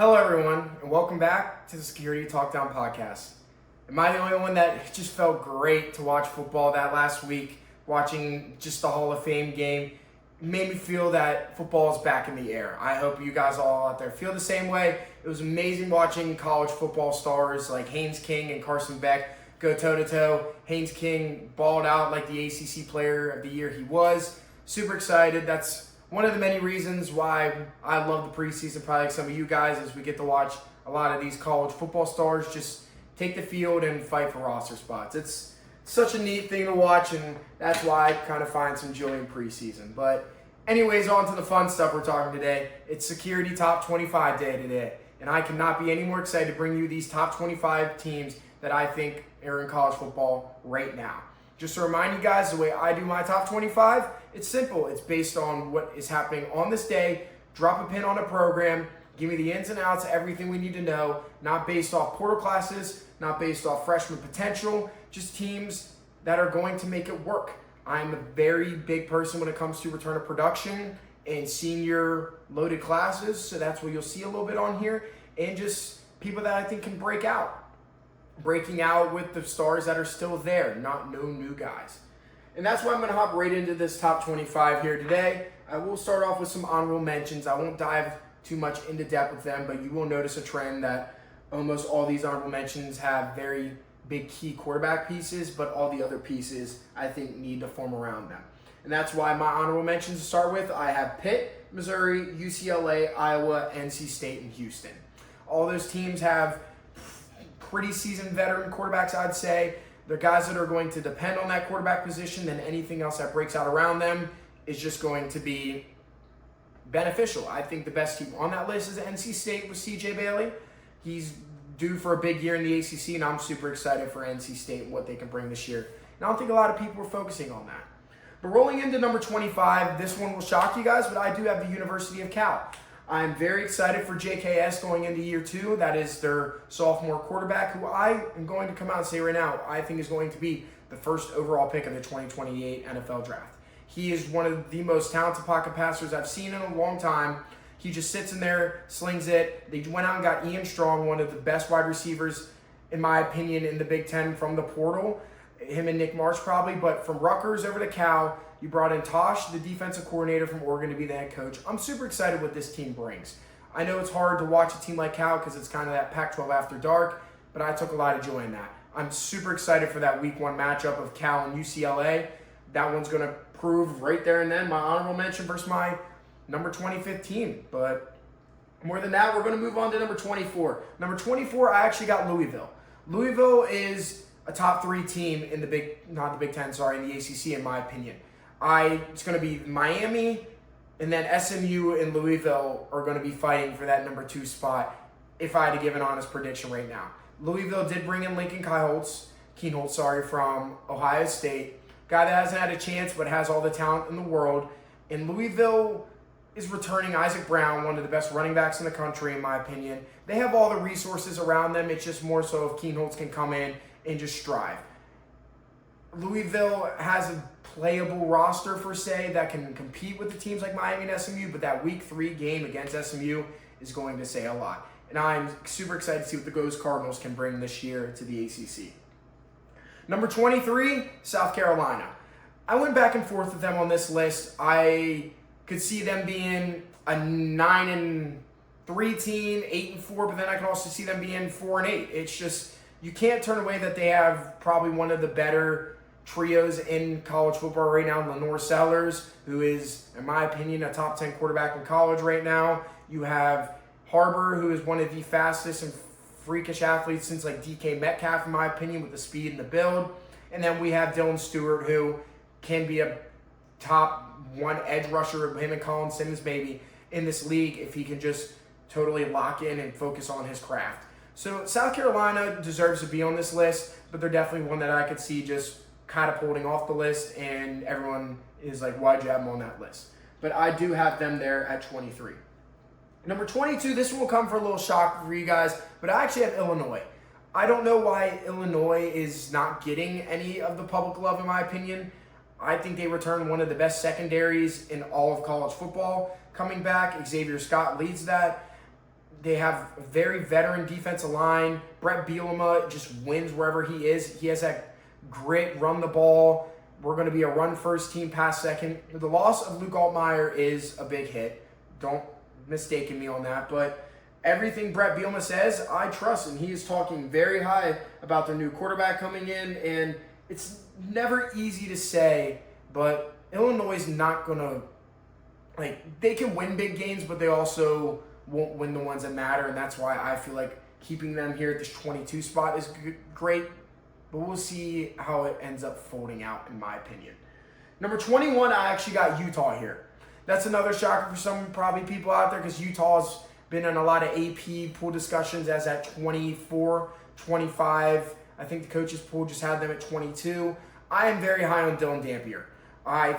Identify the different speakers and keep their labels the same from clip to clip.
Speaker 1: Hello, everyone, and welcome back to the Security Talkdown podcast. Am I the only one that just felt great to watch football that last week? Watching just the Hall of Fame game made me feel that football is back in the air. I hope you guys all out there feel the same way. It was amazing watching college football stars like Haynes King and Carson Beck go toe-to-toe. Haynes King balled out like the ACC Player of the Year he was. Super excited. That's one of the many reasons why I love the preseason, probably like some of you guys, is we get to watch a lot of these college football stars just take the field and fight for roster spots. It's such a neat thing to watch, and that's why I kind of find some joy in preseason. But anyways, on to the fun stuff we're talking today. It's Security Top 25 Day today, and I cannot be any more excited to bring you these top 25 teams that I think are in college football right now. Just to remind you guys, the way I do my top 25, it's simple. It's based on what is happening on this day. Drop a pin on a program. Give me the ins and outs, everything we need to know. Not based off portal classes, not based off freshman potential, just teams that are going to make it work. I'm a very big person when it comes to return of production and senior loaded classes, so that's what you'll see a little bit on here. And just people that I think can break out. Breaking out with the stars that are still there, not no new guys. And that's why I'm going to hop right into this top 25 here today. I will start off with some honorable mentions. I won't dive too much into depth with them, but you will notice a trend that almost all these honorable mentions have very big key quarterback pieces, but all the other pieces I think need to form around them. And that's why my honorable mentions to start with, I have Pitt, Missouri, UCLA, Iowa, NC State, and Houston. All those teams have pretty seasoned veteran quarterbacks, I'd say. They're guys that are going to depend on that quarterback position, and anything else that breaks out around them is just going to be beneficial. I think the best team on that list is NC State with CJ Bailey. He's due for a big year in the ACC, and I'm super excited for NC State and what they can bring this year. And I don't think a lot of people are focusing on that. But rolling into number 25, this one will shock you guys, but I do have the University of Cal. I'm very excited for JKS going into year two. That is their sophomore quarterback, who I am going to come out and say right now, I think is going to be the first overall pick of the 2028 NFL draft. He is one of the most talented pocket passers I've seen in a long time. He just sits in there, slings it. They went out and got Ian Strong, one of the best wide receivers, in my opinion, in the Big Ten from the portal. Him and Nick Marsh probably, but from Rutgers over to Cal, you brought in Tosh, the defensive coordinator from Oregon, to be the head coach. I'm super excited what this team brings. I know it's hard to watch a team like Cal because it's kind of that Pac-12 after dark, but I took a lot of joy in that. I'm super excited for that week one matchup of Cal and UCLA. That one's going to prove right there and then my honorable mention versus my number 25th team. But more than that, we're going to move on to number 24. Number 24, I actually got Louisville. Louisville is a top three team in the in the ACC, in my opinion. It's going to be Miami, and then SMU and Louisville are going to be fighting for that number 2 spot if I had to give an honest prediction right now. Louisville did bring in Lincoln Keenholz, from Ohio State. Guy that hasn't had a chance but has all the talent in the world. And Louisville is returning Isaac Brown, one of the best running backs in the country, in my opinion. They have all the resources around them. It's just more so if Keenholz can come in and just strive. Louisville has a playable roster, per se, that can compete with the teams like Miami and SMU, but that week 3 game against SMU is going to say a lot. And I'm super excited to see what the Ghost Cardinals can bring this year to the ACC. Number 23, South Carolina. I went back and forth with them on this list. I could see them being a 9-3 team, 8-4, but then I can also see them being 4-8. It's just, you can't turn away that they have probably one of the better trios in college football right now. Lenore Sellers, who is, in my opinion, a top 10 quarterback in college right now. You have Harbor, who is one of the fastest and freakish athletes since like DK Metcalf, in my opinion, with the speed and the build. And then we have Dylan Stewart, who can be a top 1 edge rusher, him and Colin Simmons maybe, in this league if he can just totally lock in and focus on his craft. So South Carolina deserves to be on this list, but they're definitely one that I could see just catapulting off the list, and everyone is like, why'd you have them on that list? But I do have them there at 23. Number 22, this one will come for a little shock for you guys, but I actually have Illinois. I don't know why Illinois is not getting any of the public love, in my opinion. I think they returned one of the best secondaries in all of college football coming back. Xavier Scott leads that. They have a very veteran defensive line. Brett Bielema just wins wherever he is. He has that grit, run the ball. We're going to be a run-first team, pass second. The loss of Luke Altmaier is a big hit. Don't mistake me on that. But everything Brett Bielema says, I trust. And he is talking very high about their new quarterback coming in. And it's never easy to say, but Illinois is not going to, they can win big games, but they also won't win the ones that matter. And that's why I feel like keeping them here at this 22 spot is great. But we'll see how it ends up folding out, in my opinion. Number 21, I actually got Utah here. That's another shocker for some probably people out there because Utah's been in a lot of AP pool discussions as at 24, 25. I think the coaches pool just had them at 22. I am very high on Dylan Dampier. I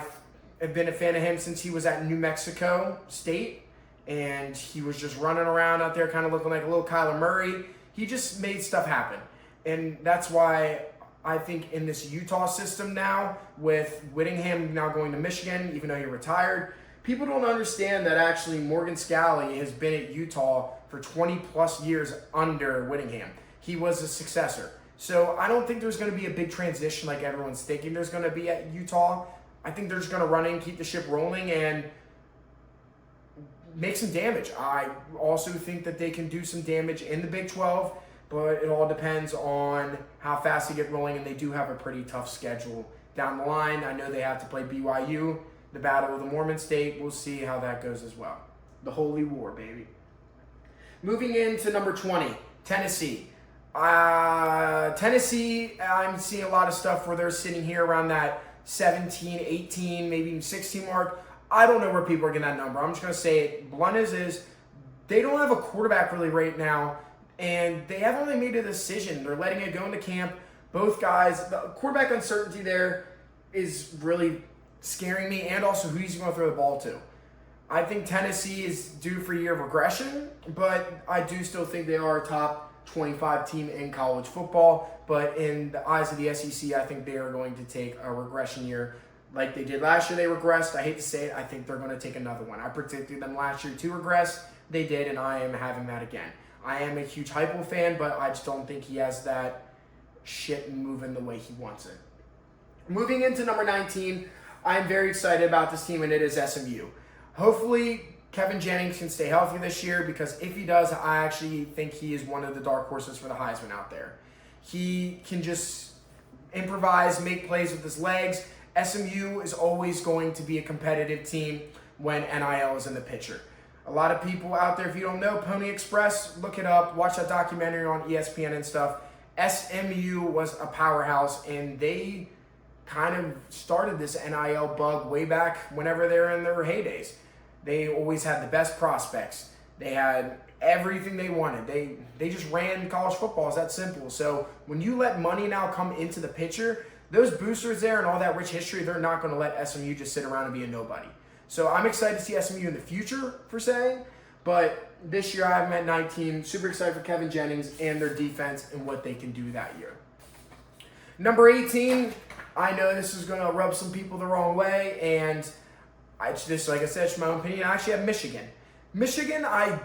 Speaker 1: have been a fan of him since he was at New Mexico State, and he was just running around out there kind of looking like a little Kyler Murray. He just made stuff happen. And that's why I think in this Utah system now, with Whittingham now going to Michigan, even though he retired, people don't understand that actually Morgan Scalley has been at Utah for 20 plus years under Whittingham. He was a successor. So I don't think there's going to be a big transition like everyone's thinking there's going to be at Utah. I think they're just going to run in, keep the ship rolling, and make some damage. I also think that they can do some damage in the Big 12. But it all depends on how fast they get rolling, and they do have a pretty tough schedule down the line. I know they have to play BYU, the Battle of the Mormon State. We'll see how that goes as well. The Holy War, baby. Moving into number 20, Tennessee. Tennessee, I'm seeing a lot of stuff where they're sitting here around that 17, 18, maybe even 16 mark. I don't know where people are getting that number. I'm just going to say it blunt as is. They don't have a quarterback really right now. And they haven't really made a decision. They're letting it go into camp. Both guys, the quarterback uncertainty there is really scaring me, and also who he's going to throw the ball to. I think Tennessee is due for a year of regression, but I do still think they are a top 25 team in college football. But in the eyes of the SEC, I think they are going to take a regression year. Like they did last year, they regressed. I hate to say it. I think they're going to take another one. I predicted them last year to regress. They did, and I am having that again. I am a huge Heupel fan, but I just don't think he has that shit moving the way he wants it. Moving into number 19, I'm very excited about this team, and it is SMU. Hopefully, Kevin Jennings can stay healthy this year, because if he does, I actually think he is one of the dark horses for the Heisman out there. He can just improvise, make plays with his legs. SMU is always going to be a competitive team when NIL is in the picture. A lot of people out there, if you don't know, Pony Express, look it up, watch that documentary on ESPN and stuff. SMU was a powerhouse, and they kind of started this NIL bug way back whenever they were in their heydays. They always had the best prospects. They had everything they wanted. They just ran college football. It's that simple. So when you let money now come into the picture, those boosters there and all that rich history, they're not going to let SMU just sit around and be a nobody. So I'm excited to see SMU in the future, per se. But this year I have them at 19. Super excited for Kevin Jennings and their defense and what they can do that year. Number 18, I know this is going to rub some people the wrong way. And like I said, it's my own opinion. I actually have Michigan. Michigan, I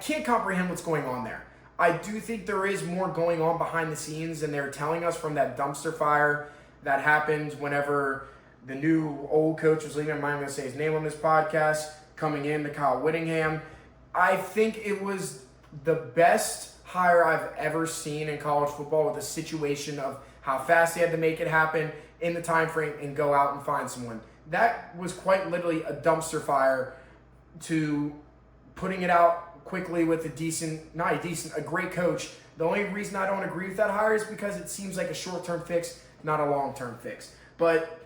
Speaker 1: can't comprehend what's going on there. I do think there is more going on behind the scenes than they're telling us from that dumpster fire that happened whenever the new old coach was leaving. I'm not going to say his name on this podcast, coming in to Kyle Whittingham. I think it was the best hire I've ever seen in college football, with a situation of how fast they had to make it happen in the time frame and go out and find someone. That was quite literally a dumpster fire to putting it out quickly with a great coach. The only reason I don't agree with that hire is because it seems like a short-term fix, not a long-term fix. But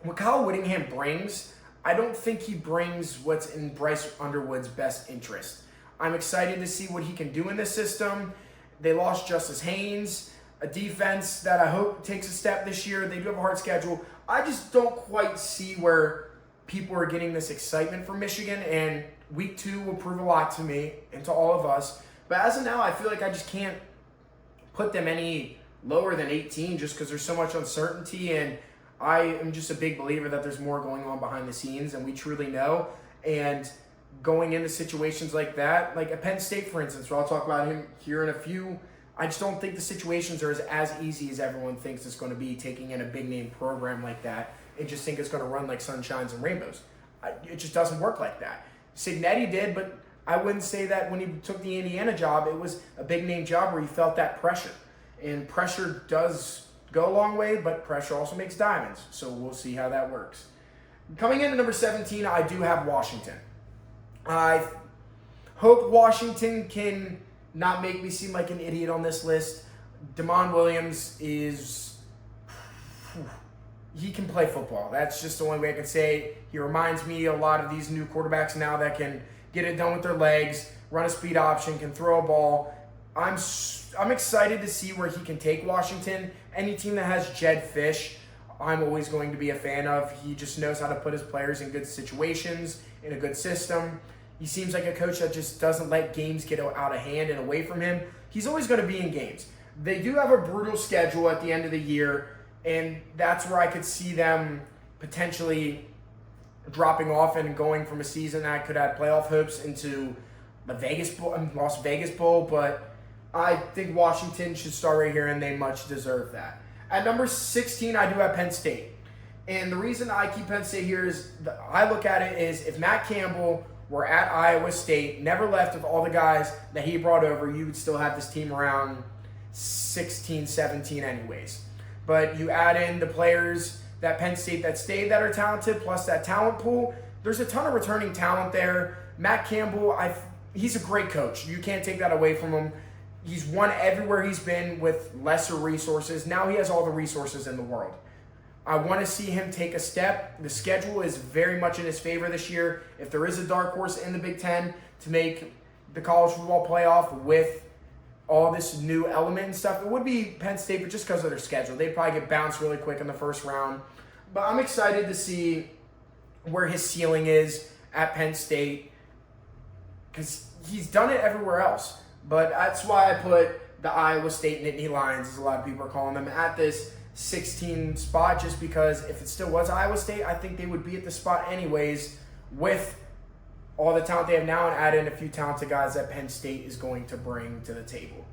Speaker 1: what Kyle Whittingham brings, I don't think he brings what's in Bryce Underwood's best interest. I'm excited to see what he can do in this system. They lost Justice Haynes, a defense that I hope takes a step this year. They do have a hard schedule. I just don't quite see where people are getting this excitement from Michigan, and week 2 will prove a lot to me and to all of us. But as of now, I feel like I just can't put them any lower than 18 just because there's so much uncertainty, and I am just a big believer that there's more going on behind the scenes than we truly know. And going into situations like that. Like at Penn State, for instance, where I'll talk about him here in a few, I just don't think the situations are as easy as everyone thinks it's going to be taking in a big-name program like that and just think it's going to run like sunshines and rainbows. It just doesn't work like that. Signetti did, but I wouldn't say that when he took the Indiana job, it was a big-name job where he felt that pressure. And pressure does go a long way, but pressure also makes diamonds. So we'll see how that works. Coming in at number 17, I do have Washington. I hope Washington can not make me seem like an idiot on this list. Damon Williams he can play football. That's just the only way I can say it. He reminds me a lot of these new quarterbacks now that can get it done with their legs, run a speed option, can throw a ball. I'm excited to see where he can take Washington. Any team that has Jed Fish, I'm always going to be a fan of. He just knows how to put his players in good situations, in a good system. He seems like a coach that just doesn't let games get out of hand and away from him. He's always going to be in games. They do have a brutal schedule at the end of the year, and that's where I could see them potentially dropping off and going from a season that could have playoff hopes into the Las Vegas Bowl, but I think Washington should start right here, and they much deserve that. At number 16, I do have Penn State. And the reason I keep Penn State here is, I look at it is if Matt Campbell were at Iowa State, never left with all the guys that he brought over, you would still have this team around 16, 17 anyways. But you add in the players that Penn State that stayed that are talented, plus that talent pool, there's a ton of returning talent there. Matt Campbell, he's a great coach. You can't take that away from him. He's won everywhere he's been with lesser resources. Now he has all the resources in the world. I want to see him take a step. The schedule is very much in his favor this year. If there is a dark horse in the Big Ten to make the college football playoff with all this new element and stuff, it would be Penn State, but just because of their schedule. They'd probably get bounced really quick in the first round. But I'm excited to see where his ceiling is at Penn State because he's done it everywhere else. But that's why I put the Iowa State Nittany Lions, as a lot of people are calling them, at this 16 spot, just because if it still was Iowa State, I think they would be at the spot anyways with all the talent they have now and add in a few talented guys that Penn State is going to bring to the table.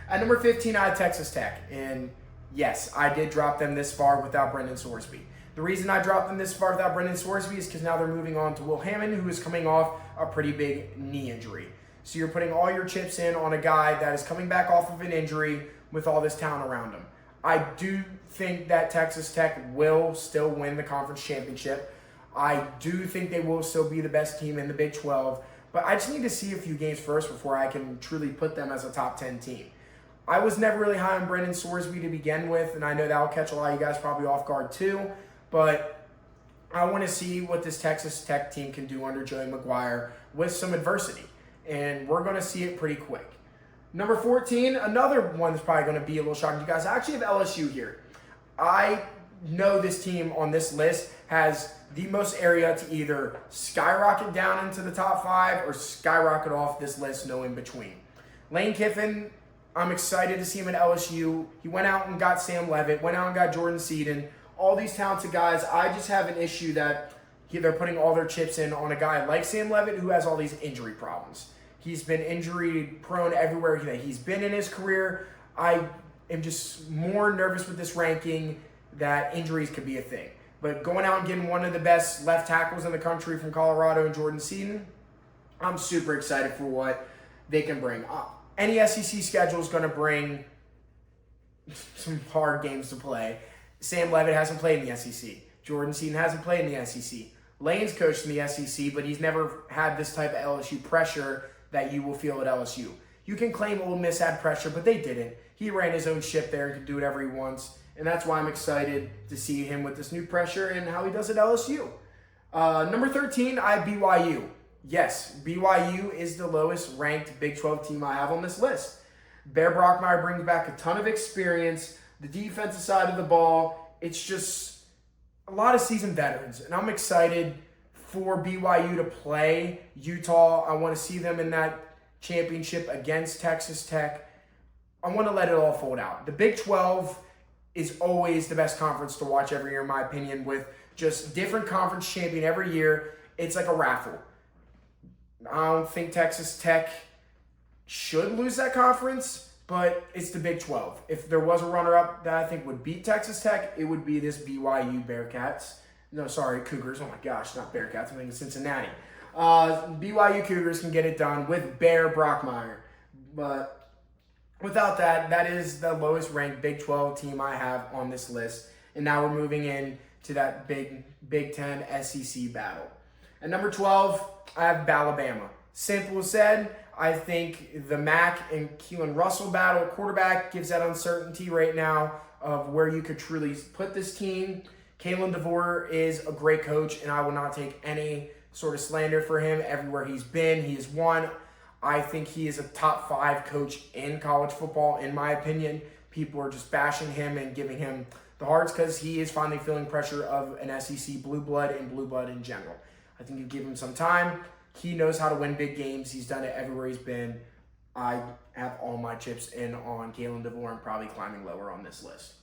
Speaker 1: At number 15, I had Texas Tech. And yes, I did drop them this far without Brendan Sorsby. The reason I dropped them this far without Brendan Sorsby is because now they're moving on to Will Hammond, who is coming off a pretty big knee injury. So you're putting all your chips in on a guy that is coming back off of an injury with all this talent around him. I do think that Texas Tech will still win the conference championship. I do think they will still be the best team in the Big 12, but I just need to see a few games first before I can truly put them as a top 10 team. I was never really high on Brendan Sorsby to begin with, and I know that will catch a lot of you guys probably off guard too, but I want to see what this Texas Tech team can do under Joey McGuire with some adversity, and we're going to see it pretty quick. Number 14, another one that's probably going to be a little shocking to you guys. I actually have LSU here. I know this team on this list has the most area to either skyrocket down into the top 5 or skyrocket off this list, no in between. Lane Kiffin, I'm excited to see him at LSU. He went out and got Sam Leavitt, went out and got Jordan Seaton, all these talented guys. I just have an issue that they're putting all their chips in on a guy like Sam Leavitt who has all these injury problems. He's been injury prone everywhere that he's been in his career. I am just more nervous with this ranking that injuries could be a thing. But going out and getting one of the best left tackles in the country from Colorado and Jordan Seaton, I'm super excited for what they can bring. Any SEC schedule is going to bring some hard games to play. Sam Leavitt hasn't played in the SEC. Jordan Seaton hasn't played in the SEC. Lane's coached in the SEC, but he's never had this type of LSU pressure that you will feel at LSU. You can claim Ole Miss had pressure, but they didn't. He ran his own ship there and could do whatever he wants. And that's why I'm excited to see him with this new pressure and how he does at LSU. Number 13, I have BYU. Yes, BYU is the lowest ranked Big 12 team I have on this list. Bear Brockmeyer brings back a ton of experience. The defensive side of the ball, it's just a lot of seasoned veterans. And I'm excited for BYU to play Utah. I want to see them in that championship against Texas Tech. I want to let it all fold out. The Big 12 is always the best conference to watch every year, in my opinion, with just different conference champion every year. It's like a raffle. I don't think Texas Tech should lose that conference, but it's the Big 12. If there was a runner-up that I think would beat Texas Tech, it would be this BYU Bearcats. No, sorry, Cougars. Oh my gosh, not Bearcats. I'm thinking Cincinnati. BYU Cougars can get it done with Bear Brockmeyer. But without that, that is the lowest ranked Big 12 team I have on this list. And now we're moving in to that Big 10 SEC battle. At number 12, I have Alabama. Simple said, I think the Mac and Keelan Russell battle at quarterback gives that uncertainty right now of where you could truly put this team. Kalen DeVore is a great coach, and I will not take any sort of slander for him. Everywhere he's been, he has won. I think he is a top 5 coach in college football, in my opinion. People are just bashing him and giving him the hearts because he is finally feeling pressure of an SEC blue blood and blue blood in general. I think you give him some time. He knows how to win big games. He's done it everywhere he's been. I have all my chips in on Kalen DeVore and probably climbing lower on this list.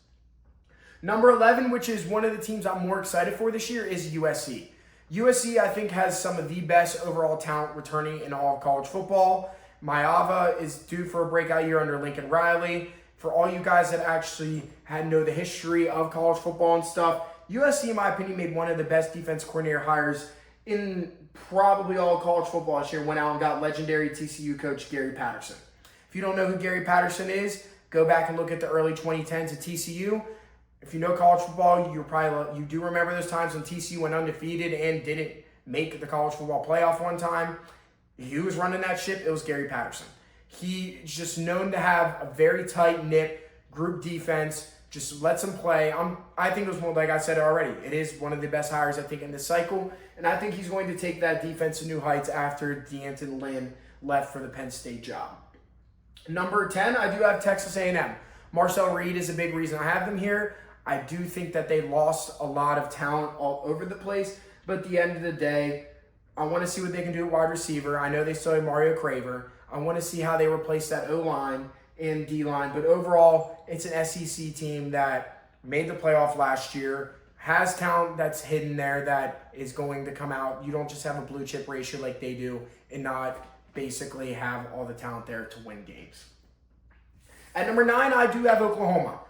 Speaker 1: Number 11, which is one of the teams I'm more excited for this year, is USC. USC, I think, has some of the best overall talent returning in all of college football. Maeva is due for a breakout year under Lincoln Riley. For all you guys that actually know the history of college football and stuff, USC, in my opinion, made one of the best defense coordinator hires in probably all of college football this year. Went out and got legendary TCU coach Gary Patterson. If you don't know who Gary Patterson is, go back and look at the early 2010s at TCU. If you know college football, you do remember those times when TCU went undefeated and didn't make the college football playoff one time. He was running that ship. It was Gary Patterson. He's just known to have a very tight-knit group defense. Just lets them play. I think it was more, like I said already, it is one of the best hires, I think, in this cycle. And I think he's going to take that defense to new heights after D'Anton Lynn left for the Penn State job. Number 10, I do have Texas A&M. Marcel Reed is a big reason I have them here. I do think that they lost a lot of talent all over the place. But at the end of the day, I want to see what they can do at wide receiver. I know they still have Mario Craver. I want to see how they replace that O-line and D-line. But overall, it's an SEC team that made the playoff last year, has talent that's hidden there that is going to come out. You don't just have a blue chip ratio like they do and not basically have all the talent there to win games. At number 9, I do have Oklahoma.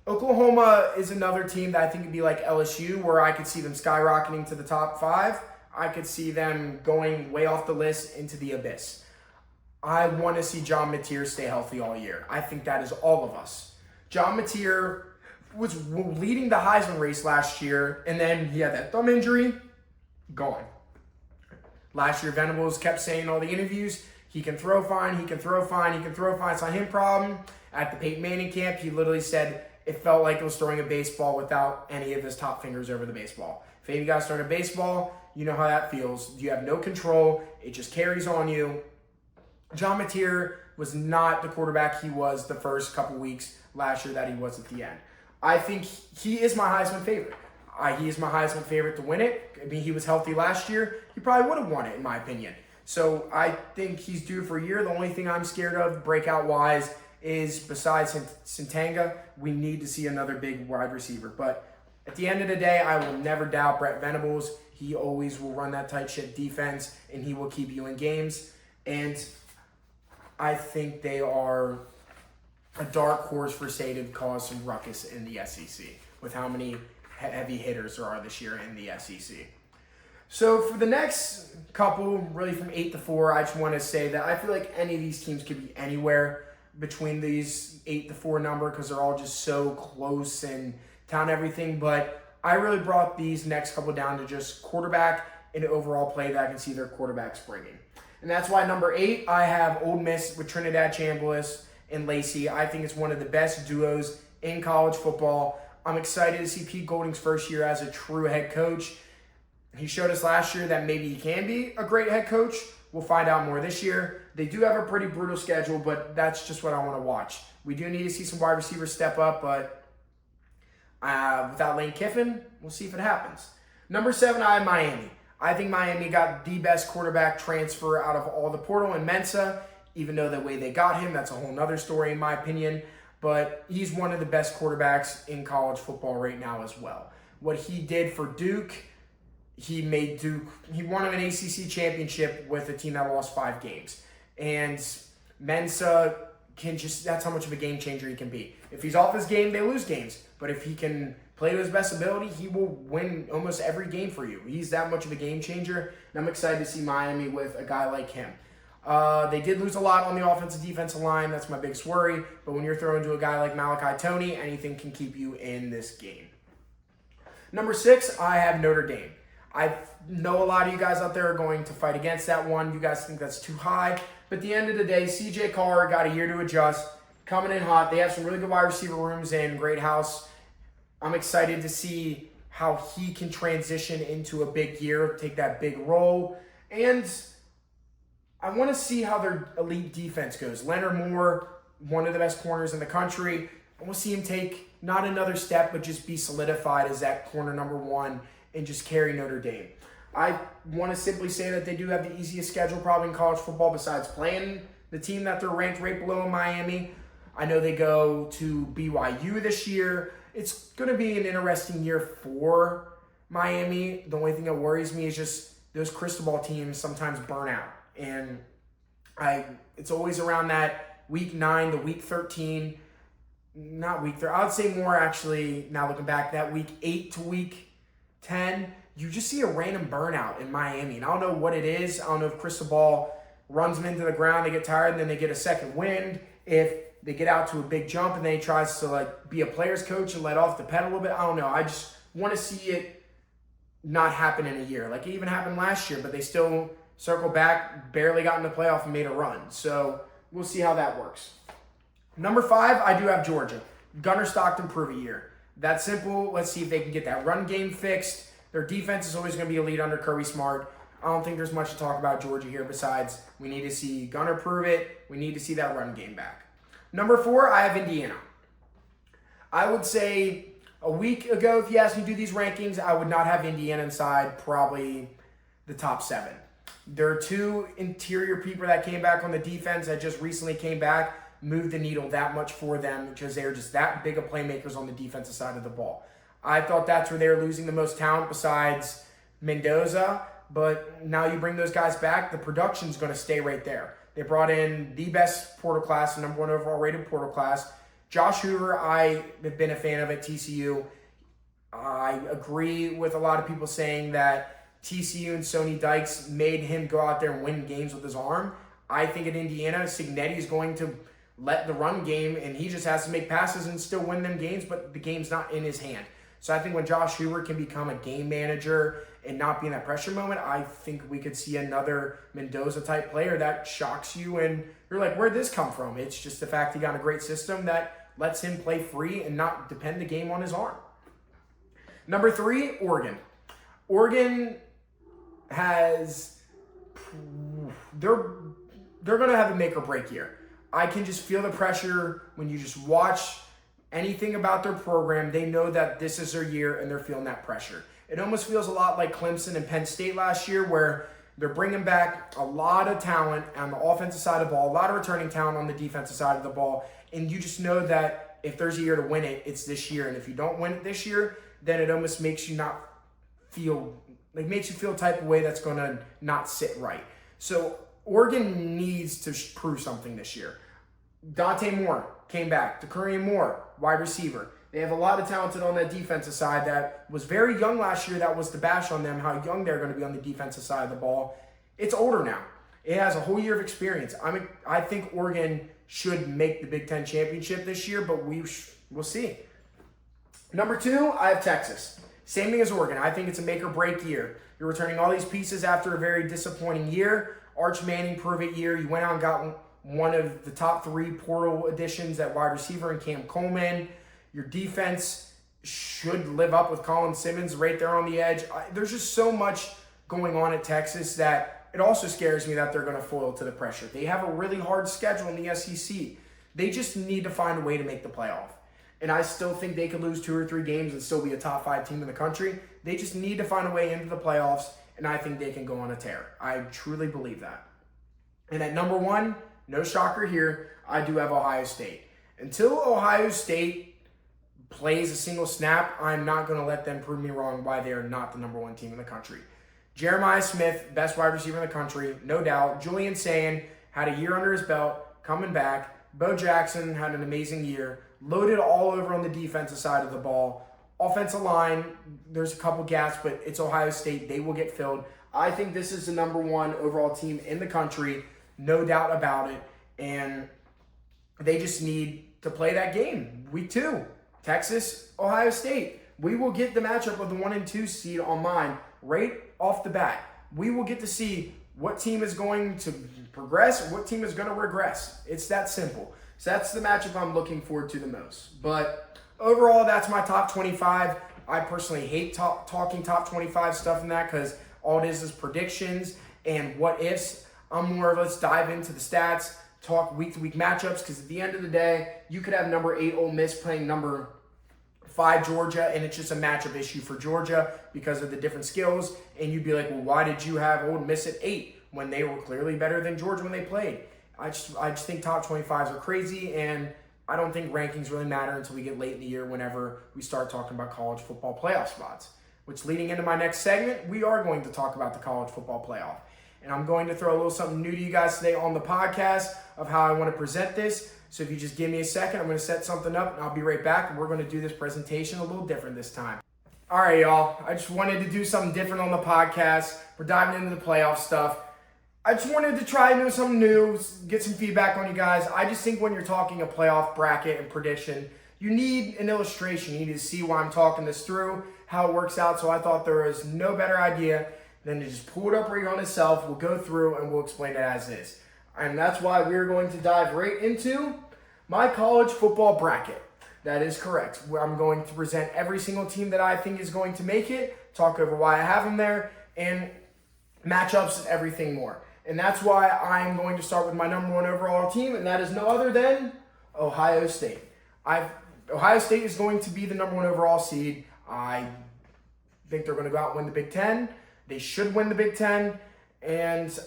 Speaker 1: Oklahoma is another team that I think would be like LSU, where I could see them skyrocketing to the top 5. I could see them going way off the list into the abyss. I want to see John Mateer stay healthy all year. I think that is all of us. John Mateer was leading the Heisman race last year, and then he had that thumb injury, gone. Last year, Venables kept saying in all the interviews, he can throw fine, he can throw fine, he can throw fine. It's not him problem. At the Peyton Manning camp, he literally said it felt like it was throwing a baseball without any of his top fingers over the baseball. If any of you guys throwing a baseball, you know how that feels. You have no control. It just carries on you. John Mateer was not the quarterback he was the first couple weeks last year that he was at the end. I think he is my Heisman favorite. He is my Heisman favorite to win it. I mean, he was healthy last year. He probably would have won it, in my opinion. So I think he's due for a year. The only thing I'm scared of, breakout-wise, is besides Santanga, we need to see another big wide receiver. But at the end of the day, I will never doubt Brett Venables. He always will run that tight ship defense, and he will keep you in games. And I think they are a dark horse for say to cause some ruckus in the SEC with how many heavy hitters there are this year in the SEC. So for the next couple, really from 8 to 4, I just want to say that I feel like any of these teams could be anywhere between these 8 to 4 number because they're all just so close and down everything. But I really brought these next couple down to just quarterback and overall play that I can see their quarterbacks bringing. And that's why number 8, I have Ole Miss with Trinidad Chambliss and Lacey. I think it's one of the best duos in college football. I'm excited to see Pete Golding's first year as a true head coach. He showed us last year that maybe he can be a great head coach. We'll find out more this year. They do have a pretty brutal schedule, but that's just what I want to watch. We do need to see some wide receivers step up, but without Lane Kiffin, we'll see if it happens. Number 7, I have Miami. I think Miami got the best quarterback transfer out of all the portal in Mensa, even though the way they got him, that's a whole nother story in my opinion. But he's one of the best quarterbacks in college football right now as well. What he did for Duke, he made Duke, he won an ACC championship with a team that lost 5 games. And Mensah that's how much of a game changer he can be. If he's off his game, they lose games. But if he can play to his best ability, he will win almost every game for you. He's that much of a game changer, and I'm excited to see Miami with a guy like him. They did lose a lot on the offensive defensive line. That's my biggest worry. But when you're throwing to a guy like Malachi Toney, anything can keep you in this game. Number 6, I have Notre Dame. I know a lot of you guys out there are going to fight against that one. You guys think that's too high. But at the end of the day, C.J. Carr got a year to adjust, coming in hot. They have some really good wide receiver rooms and great house. I'm excited to see how he can transition into a big year, take that big role. And I want to see how their elite defense goes. Leonard Moore, one of the best corners in the country. I want to see him take not another step, but just be solidified as that corner number 1 and just carry Notre Dame. I want to simply say that they do have the easiest schedule probably in college football besides playing the team that they're ranked right below in Miami. I know they go to BYU this year. It's going to be an interesting year for Miami. The only thing that worries me is just those Cristobal teams sometimes burn out. And it's always around that week 9 to week 13. Not week 13. I would say more actually, now looking back, that week 8 to week 10. You just see a random burnout in Miami. And I don't know what it is. I don't know if Cristobal runs them into the ground, they get tired, and then they get a second wind. If they get out to a big jump and then he tries to be a player's coach and let off the pedal a little bit. I don't know. I just want to see it not happen in a year. Like it even happened last year, but they still circle back, barely got in the playoff and made a run. So we'll see how that works. Number 5, I do have Georgia. Gunnar Stockton prove a year. That's simple. Let's see if they can get that run game fixed. Their defense is always going to be elite under Kirby Smart. I don't think there's much to talk about Georgia here besides we need to see Gunnar prove it. We need to see that run game back. Number 4, I have Indiana. I would say a week ago, if you asked me to do these rankings, I would not have Indiana inside probably the top 7. There are 2 interior people that came back on the defense that just recently came back, moved the needle that much for them because they're just that big of playmakers on the defensive side of the ball. I thought that's where they were losing the most talent besides Mendoza, but now you bring those guys back, the production's going to stay right there. They brought in the best portal class, the number 1 overall rated portal class. Josh Hoover, I have been a fan of at TCU. I agree with a lot of people saying that TCU and Sonny Dykes made him go out there and win games with his arm. I think at Indiana, Cignetti is going to let the run game, and he just has to make passes and still win them games, but the game's not in his hand. So I think when Josh Hoover can become a game manager and not be in that pressure moment, I think we could see another Mendoza-type player that shocks you, and you're like, where'd this come from? It's just the fact he got a great system that lets him play free and not depend the game on his arm. Number 3, Oregon. Oregon has they're going to have a make or break year. I can just feel the pressure when you just watch anything about their program. They know that this is their year and they're feeling that pressure. It almost feels a lot like Clemson and Penn State last year where they're bringing back a lot of talent on the offensive side of the ball, a lot of returning talent on the defensive side of the ball, and you just know that if there's a year to win it, it's this year. And if you don't win it this year, then it almost makes you makes you feel a type of way that's going to not sit right. So Oregon needs to prove something this year. Dante Moore came back. Decurion Moore, wide receiver. They have a lot of talented on that defensive side that was very young last year. That was the bash on them, how young they're going to be on the defensive side of the ball. It's older now. It has a whole year of experience. I think Oregon should make the Big Ten championship this year, but we'll see. Number 2, I have Texas. Same thing as Oregon. I think it's a make or break year. You're returning all these pieces after a very disappointing year. Arch Manning, prove-it year. You went out and got one of the top 3 portal additions at wide receiver in Cam Coleman. Your defense should live up with Colin Simmons right there on the edge. There's just so much going on at Texas that it also scares me that they're going to foil to the pressure. They have a really hard schedule in the SEC. They just need to find a way to make the playoff. And I still think they could lose 2 or 3 games and still be a top 5 team in the country. They just need to find a way into the playoffs, and I think they can go on a tear. I truly believe that. And at number 1, no shocker here, I do have Ohio State. Until Ohio State plays a single snap, I'm not going to let them prove me wrong why they are not the number 1 team in the country. Jeremiah Smith, best wide receiver in the country, no doubt. Julian Sayin had a year under his belt, coming back. Bo Jackson had an amazing year. Loaded all over on the defensive side of the ball. Offensive line, there's a couple gaps, but it's Ohio State. They will get filled. I think this is the number one overall team in the country, no doubt about it. And they just need to play that game. Week 2, Texas, Ohio State. We will get the matchup of the 1 and 2 seed on mine right off the bat. We will get to see what team is going to progress and what team is going to regress. It's that simple. So that's the matchup I'm looking forward to the most. But overall, that's my top 25. I personally hate talking top 25 stuff in that because all it is predictions and what ifs. I'm more of let's dive into the stats, talk week-to-week matchups, because at the end of the day, you could have number 8 Ole Miss playing number 5 Georgia, and it's just a matchup issue for Georgia because of the different skills. And you'd be like, well, why did you have Ole Miss at 8 when they were clearly better than Georgia when they played? I just think top 25s are crazy, and I don't think rankings really matter until we get late in the year whenever we start talking about college football playoff spots. Which leading into my next segment, we are going to talk about the college football playoff. And I'm going to throw a little something new to you guys today on the podcast of how I want to present this. So if you just give me a second, I'm going to set something up and I'll be right back. And we're going to do this presentation a little different this time. All right, y'all. I just wanted to do something different on the podcast. We're diving into the playoff stuff. I just wanted to try and do something new, get some feedback on you guys. I just think when you're talking a playoff bracket and prediction, you need an illustration. You need to see why I'm talking this through, how it works out. So I thought there was no better idea than to just pull it up right on itself. We'll go through and we'll explain it as is. And that's why we're going to dive right into my college football bracket. That is correct. Where I'm going to present every single team that I think is going to make it, talk over why I have them there, and matchups and everything more. And that's why I'm going to start with my number 1 overall team, and that is no other than Ohio State. Ohio State is going to be the number 1 overall seed. I think they're going to go out and win the Big Ten. They should win the Big Ten, and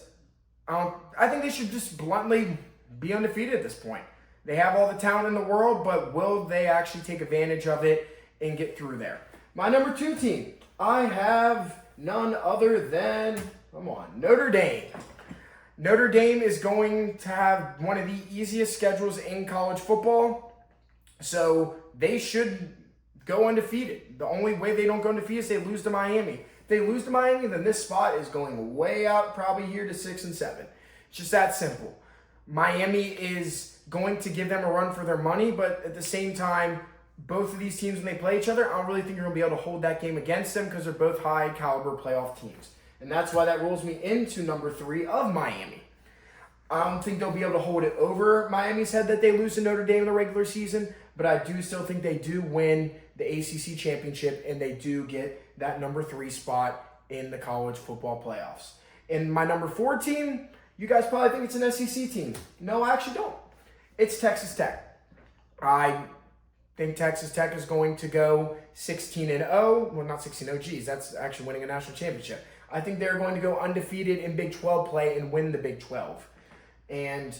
Speaker 1: I think they should just bluntly be undefeated at this point. They have all the talent in the world, but will they actually take advantage of it and get through there? My number 2 team, I have none other than, Notre Dame. Notre Dame is going to have one of the easiest schedules in college football, so they should go undefeated. The only way they don't go undefeated is they lose to Miami. If they lose to Miami, then this spot is going way out, probably here to 6 and 7. It's just that simple. Miami is going to give them a run for their money, but at the same time, both of these teams, when they play each other, I don't really think you're going to be able to hold that game against them because they're both high-caliber playoff teams. And that's why that rolls me into number 3 of Miami. I don't think they'll be able to hold it over Miami's head that they lose to Notre Dame in the regular season, but I do still think they do win the ACC championship and they do get that number 3 spot in the college football playoffs. And my number 4 team, you guys probably think it's an SEC team. No, I actually don't. It's Texas Tech. I think Texas Tech is going to go 16-0. Well, not 16-0. Geez, that's actually winning a national championship. I think they're going to go undefeated in Big 12 play and win the Big 12. And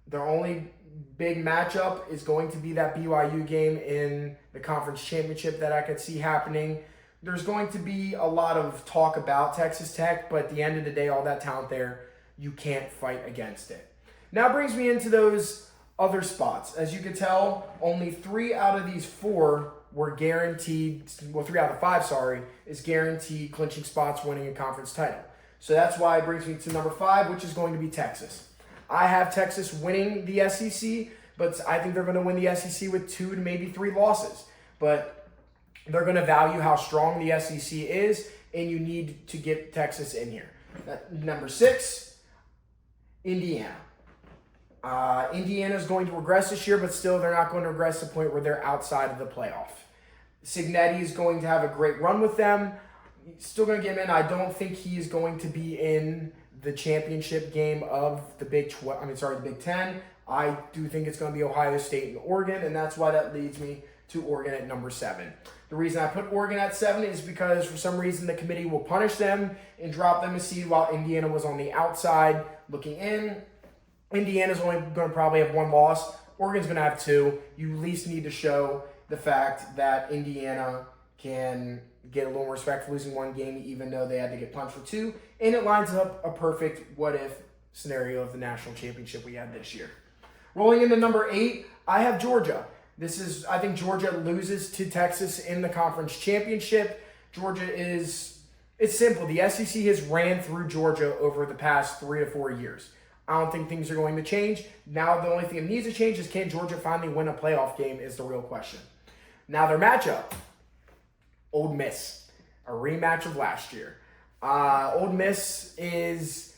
Speaker 1: their only big matchup is going to be that BYU game in the conference championship that I could see happening. There's going to be a lot of talk about Texas Tech, but at the end of the day, all that talent there, you can't fight against it. Now brings me into those other spots. As you can tell, only 3 out of these 4 were guaranteed, 3 out of 5, is guaranteed clinching spots winning a conference title. So that's why it brings me to number 5, which is going to be Texas. I have Texas winning the SEC, but I think they're going to win the SEC with 2 to maybe 3 losses. But they're going to value how strong the SEC is, and you need to get Texas in here. Number 6, Indiana. Indiana is going to regress this year, but still they're not going to regress to the point where they're outside of the playoff. Signetti is going to have a great run with them. Still going to get him in. I don't think he is going to be in the championship game of the Big 10. I do think it's going to be Ohio State and Oregon, and that's why that leads me to Oregon at number 7. The reason I put Oregon at 7 is because for some reason the committee will punish them and drop them a seed while Indiana was on the outside looking in. Indiana's only going to probably have 1 loss. Oregon's going to have 2. You at least need to show the fact that Indiana can get a little more respect for losing one game, even though they had to get punched for two. And it lines up a perfect what-if scenario of the national championship we had this year. Rolling into number 8, I have Georgia. I think Georgia loses to Texas in the conference championship. It's simple. The SEC has ran through Georgia over the past 3 to 4 years. I don't think things are going to change. Now the only thing that needs to change is, can Georgia finally win a playoff game is the real question. Now their matchup, Ole Miss, a rematch of last year. Ole Miss is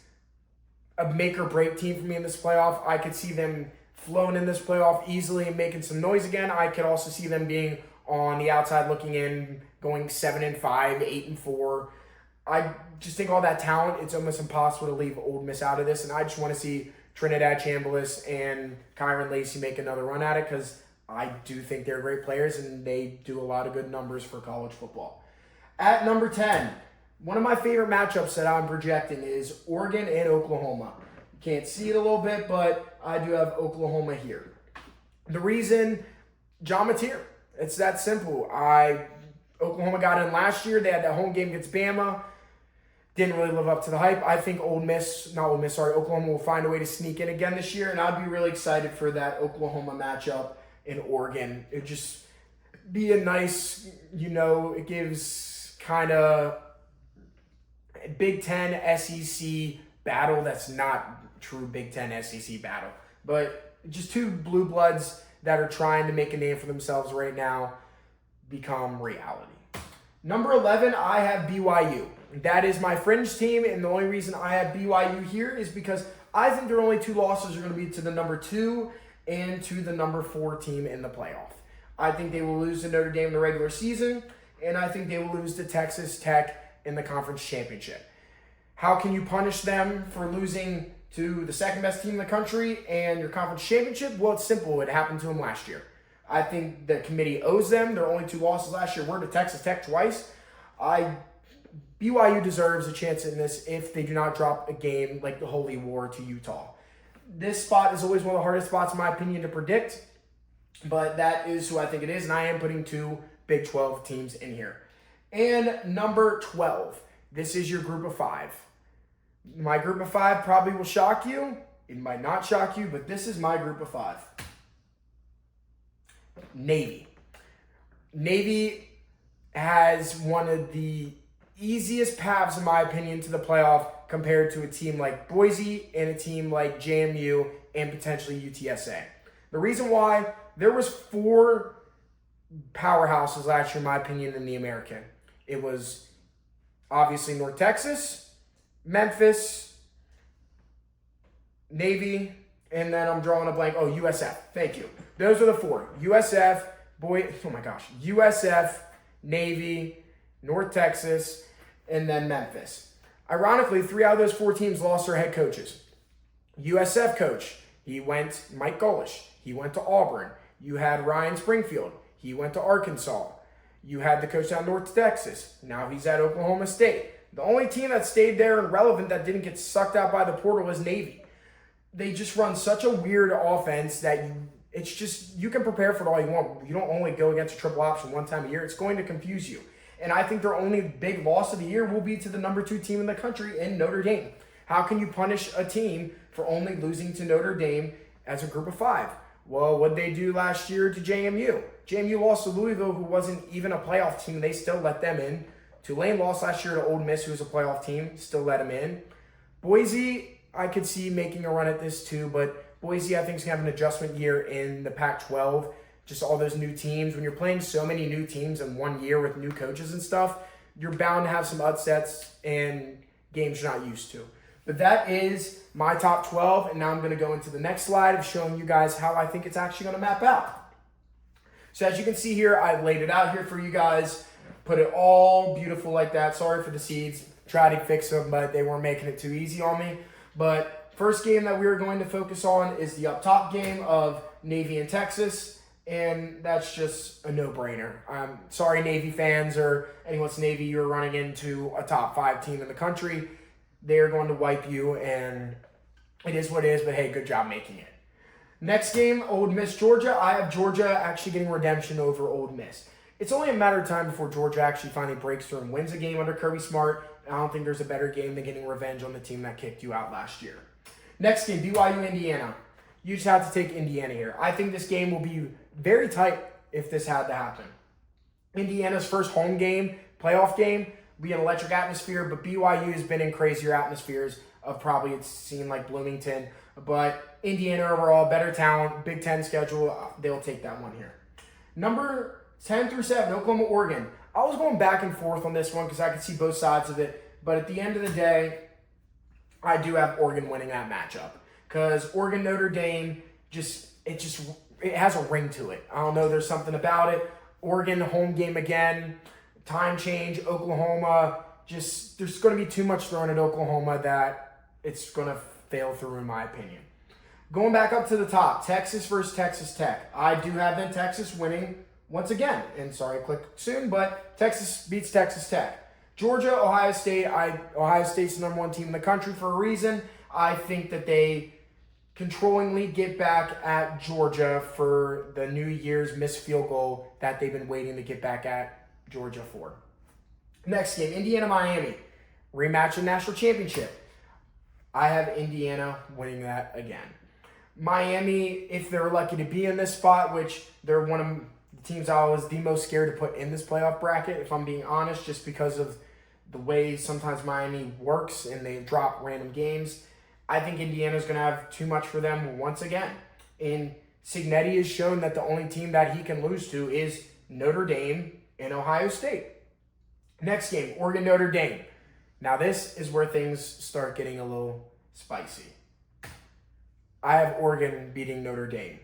Speaker 1: a make or break team for me in this playoff. I could see them flowing in this playoff easily and making some noise again. I could also see them being on the outside looking in, going 7-5, 8-4. I just think all that talent, it's almost impossible to leave Ole Miss out of this. And I just want to see Trinidad Chambliss and Kyron Lacey make another run at it, because I do think they're great players and they do a lot of good numbers for college football. At number 10, one of my favorite matchups that I'm projecting is Oregon and Oklahoma. You can't see it a little bit, but I do have Oklahoma here. The reason, John Mateer. It's that simple. Oklahoma got in last year. They had that home game against Bama. Didn't really live up to the hype. I think Oklahoma will find a way to sneak in again this year, and I'd be really excited for that Oklahoma matchup in Oregon. It'd just be a nice, it gives kind of Big Ten SEC battle that's not true Big Ten SEC battle, but just two blue bloods that are trying to make a name for themselves right now become reality. Number 11, I have BYU. That is my fringe team, and the only reason I have BYU here is because I think their only 2 losses are going to be to the number 2 and to the number 4 team in the playoff. I think they will lose to Notre Dame in the regular season, and I think they will lose to Texas Tech in the conference championship. How can you punish them for losing to the second best team in the country and your conference championship? Well, it's simple. It happened to them last year. I think the committee owes them. Their only 2 losses last year were to Texas Tech twice. BYU deserves a chance in this if they do not drop a game like the Holy War to Utah. This spot is always one of the hardest spots, in my opinion, to predict, but that is who I think it is, and I am putting 2 Big 12 teams in here. And number 12, this is your group of 5. My group of 5 probably will shock you. It might not shock you, but this is my group of 5. Navy. Navy has one of the easiest paths, in my opinion, to the playoff compared to a team like Boise and a team like JMU and potentially UTSA. The reason why, there was 4 powerhouses last year, in my opinion, in the American. It was obviously North Texas, Memphis, Navy, and then I'm drawing a blank. Oh, USF. Thank you. Those are the 4. USF, Navy, North Texas, and then Memphis. Ironically, 3 out of those 4 teams lost their head coaches. USF coach, Mike Golish. He went to Auburn. You had Ryan Springfield. He went to Arkansas. You had the coach down North Texas. Now he's at Oklahoma State. The only team that stayed there and relevant that didn't get sucked out by the portal was Navy. They just run such a weird offense that you can prepare for it all you want. You don't only go against a triple option one time a year. It's going to confuse you. And I think their only big loss of the year will be to the number 2 team in the country in Notre Dame. How can you punish a team for only losing to Notre Dame as a group of 5? Well, what did they do last year to JMU? JMU lost to Louisville, who wasn't even a playoff team. They still let them in. Tulane lost last year to Ole Miss, who was a playoff team. Still let them in. Boise, I could see making a run at this too, but Boise, I think, is going to have an adjustment year in the Pac-12. Just all those new teams. When you're playing so many new teams in one year with new coaches and stuff, you're bound to have some upsets and games you're not used to. But that is my top 12, and now I'm going to go into the next slide of showing you guys how I think it's actually going to map out. So as you can see here, I laid it out here for you guys, put it all beautiful like that. Sorry for the seeds. Tried to fix them, but they weren't making it too easy on me. But first game that we are going to focus on is the up top game of Navy and Texas. And that's just a no-brainer. Sorry, Navy fans or anyone that's Navy, you're running into a top 5 team in the country. They're going to wipe you, and it is what it is, but hey, good job making it. Next game, Ole Miss, Georgia. I have Georgia actually getting redemption over Ole Miss. it's only a matter of time before Georgia actually finally breaks through and wins a game under Kirby Smart. I don't think there's a better game than getting revenge on the team that kicked you out last year. Next game, BYU Indiana. You just have to take Indiana here. I think this game will be very tight if this had to happen. Indiana's first home game, playoff game, will be an electric atmosphere, but BYU has been in crazier atmospheres of probably it seemed like Bloomington. But Indiana overall, better talent, Big Ten schedule, they'll take that one here. Number 10 through 7, Oklahoma, Oregon. I was going back and forth on this one because I could see both sides of it. But at the end of the day, I do have Oregon winning that matchup. Because Oregon Notre Dame, it has a ring to it. I don't know, there's something about it. Oregon home game again, time change, Oklahoma. There's going to be too much thrown at Oklahoma that it's going to fail through in my opinion. Going back up to the top, Texas versus Texas Tech. I do have then Texas winning once again. And sorry, click soon, but Texas beats Texas Tech. Georgia, Ohio State. Ohio State's the number 1 team in the country for a reason. I think that they controllingly get back at Georgia for the New Year's missed field goal that they've been waiting to get back at Georgia for. Next game, Indiana-Miami. Rematch of national championship. I have Indiana winning that again. Miami, if they're lucky to be in this spot, which they're one of the teams I was the most scared to put in this playoff bracket, if I'm being honest, just because of the way sometimes Miami works and they drop random games. I think Indiana's going to have too much for them once again. And Cignetti has shown that the only team that he can lose to is Notre Dame and Ohio State. Next game, Oregon-Notre Dame. Now this is where things start getting a little spicy. I have Oregon beating Notre Dame.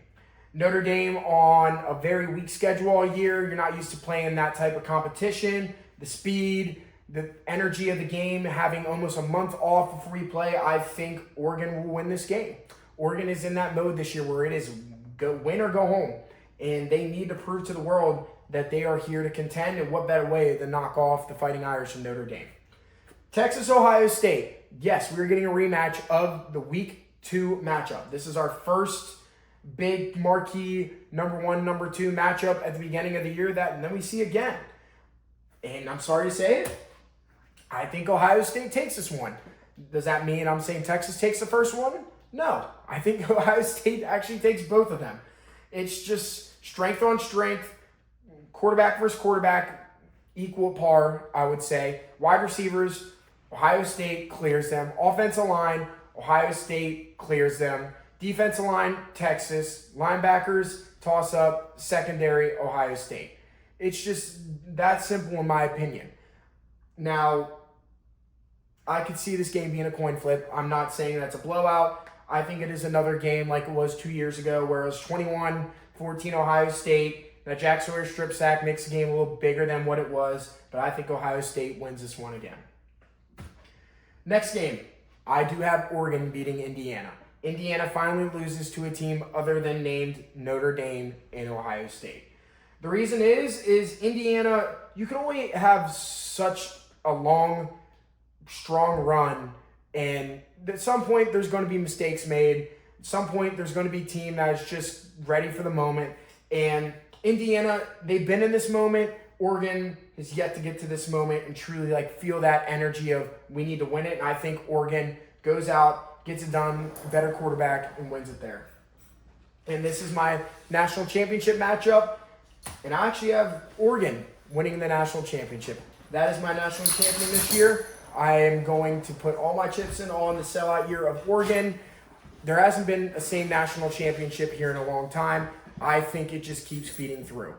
Speaker 1: Notre Dame on a very weak schedule all year. You're not used to playing that type of competition. The speed, the energy of the game, having almost a month off before you play, I think Oregon will win this game. Oregon is in that mode this year where it is go win or go home. And they need to prove to the world that they are here to contend, and what better way than knock off the Fighting Irish from Notre Dame. Texas, Ohio State. Yes, we're getting a rematch of the Week 2 matchup. This is our first big marquee number 1, number 2 matchup at the beginning of the year and then we see again. And I'm sorry to say it, I think Ohio State takes this one. Does that mean I'm saying Texas takes the first one? No. I think Ohio State actually takes both of them. It's just strength on strength, quarterback versus quarterback, equal par, I would say. Wide receivers, Ohio State clears them. Offensive line, Ohio State clears them. Defensive line, Texas. Linebackers, toss-up. Secondary, Ohio State. It's just that simple in my opinion. Now, I could see this game being a coin flip. I'm not saying that's a blowout. I think it is another game like it was 2 years ago where it was 21-14 Ohio State. That Jack Sawyer strip sack makes the game a little bigger than what it was, but I think Ohio State wins this one again. Next game, I do have Oregon beating Indiana. Indiana finally loses to a team other than named Notre Dame and Ohio State. The reason is Indiana, you can only have such a long, strong run, and at some point there's going to be mistakes made. At some point there's going to be a team that is just ready for the moment. And Indiana, they've been in this moment. Oregon has yet to get to this moment and truly feel that energy of we need to win it. And I think Oregon goes out, gets it done, better quarterback, and wins it there. And this is my national championship matchup. And I actually have Oregon winning the national championship. That is my national champion this year. I am going to put all my chips in on the sellout year of Oregon. There hasn't been a same national championship here in a long time. I think it just keeps feeding through.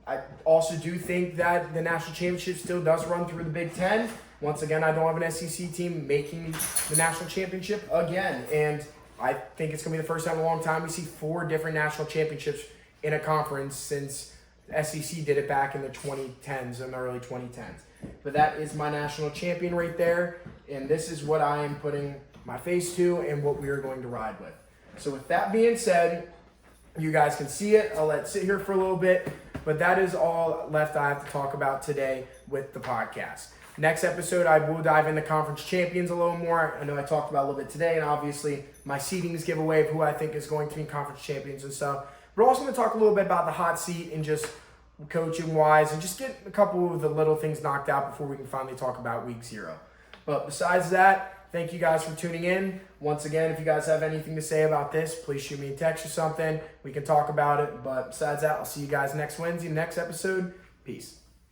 Speaker 1: I also do think that the national championship still does run through the Big Ten. Once again, I don't have an SEC team making the national championship again. And I think it's going to be the first time in a long time we see 4 different national championships in a conference since SEC did it back in the 2010s and the early 2010s. But that is my national champion right there. And this is what I am putting my face to and what we are going to ride with. So with that being said, you guys can see it. I'll let it sit here for a little bit. But that is all left I have to talk about today with the podcast. Next episode, I will dive into conference champions a little more. I know I talked about a little bit today, and obviously my seedings giveaway of who I think is going to be conference champions and stuff. But also going to talk a little bit about the hot seat and just coaching-wise, and just get a couple of the little things knocked out before we can finally talk about week 0. But besides that, thank you guys for tuning in. Once again, if you guys have anything to say about this, please shoot me a text or something. We can talk about it. But besides that, I'll see you guys next Wednesday, next episode. Peace.